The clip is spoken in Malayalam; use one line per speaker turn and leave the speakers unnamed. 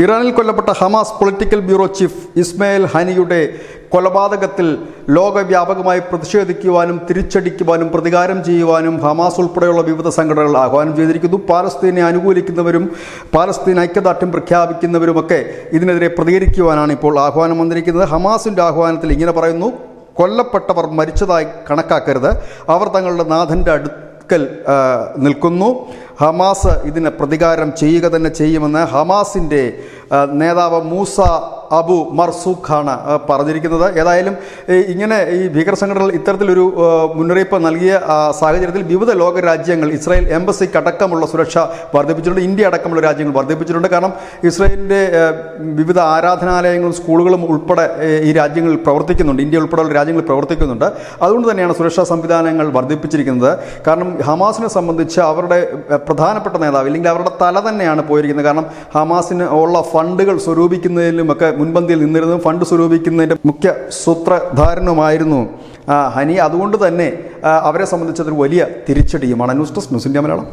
ഇറാനിൽ കൊല്ലപ്പെട്ട Hamas political bureau chief Ismail ഹനിയുടെ കൊലപാതകത്തിൽ ലോകവ്യാപകമായി പ്രതിഷേധിക്കുവാനും തിരിച്ചടിക്കുവാനും പ്രതികാരം ചെയ്യുവാനും ഹമാസ് ഉൾപ്പെടെയുള്ള വിവിധ സംഘടനകൾ ആഹ്വാനം ചെയ്തിരിക്കുന്നു. പാലസ്തീനെ അനുകൂലിക്കുന്നവരും പാലസ്തീൻ ഐക്യദാർഢ്യം പ്രഖ്യാപിക്കുന്നവരുമൊക്കെ ഇതിനെതിരെ പ്രതികരിക്കുവാനാണ് ഇപ്പോൾ ആഹ്വാനം വന്നിരിക്കുന്നത്. ഹമാസിൻ്റെ ആഹ്വാനത്തിൽ ഇങ്ങനെ പറയുന്നു: കൊല്ലപ്പെട്ടവർ മരിച്ചതായി കണക്കാക്കരുത്, അവർ തങ്ങളുടെ നാഥൻ്റെ അടുക്കൽ നിൽക്കുന്നു. ഹമാസ് ഇതിന് പ്രതികാരം ചെയ്യുക തന്നെ ചെയ്യുമെന്ന് ഹമാസിൻ്റെ നേതാവ് മൂസ അബു മർസൂഖാണ് പറഞ്ഞിരിക്കുന്നത്. ഏതായാലും ഇങ്ങനെ ഈ ഭീകര സംഘടനകൾ ഇത്തരത്തിലൊരു മുന്നറിയിപ്പ് നൽകിയ സാഹചര്യത്തിൽ വിവിധ ലോക രാജ്യങ്ങൾ ഇസ്രായേൽ എംബസിക്ക് അടക്കമുള്ള സുരക്ഷ വർദ്ധിപ്പിച്ചിട്ടുണ്ട്. ഇന്ത്യ അടക്കമുള്ള രാജ്യങ്ങൾ വർദ്ധിപ്പിച്ചിട്ടുണ്ട്. കാരണം ഇസ്രായേലിൻ്റെ വിവിധ ആരാധനാലയങ്ങളും സ്കൂളുകളും ഉൾപ്പെടെ ഈ രാജ്യങ്ങളിൽ പ്രവർത്തിക്കുന്നുണ്ട്, ഇന്ത്യ ഉൾപ്പെടെയുള്ള രാജ്യങ്ങളിൽ പ്രവർത്തിക്കുന്നുണ്ട്. അതുകൊണ്ട് തന്നെയാണ് സുരക്ഷാ സംവിധാനങ്ങൾ വർദ്ധിപ്പിച്ചിരിക്കുന്നത്. കാരണം ഹമാസിനെ സംബന്ധിച്ച് അവരുടെ പ്രധാനപ്പെട്ട നേതാവ് ഇല്ലെങ്കിൽ അവരുടെ തല തന്നെയാണ് പോയിരിക്കുന്നത്. കാരണം ഹമാസിന് ഉള്ള ഫണ്ടുകൾ സ്വരൂപിക്കുന്നതിലുമൊക്കെ മുൻപന്തിയിൽ നിന്നിരുന്നതും ഫണ്ട് സ്വരൂപിക്കുന്നതിൻ്റെ മുഖ്യ സൂത്രധാരനുമായിരുന്നു ഹനി. അതുകൊണ്ട് തന്നെ അവരെ സംബന്ധിച്ചതൊരു വലിയ തിരിച്ചടിയുമാണ്. News desk news India Malayalam.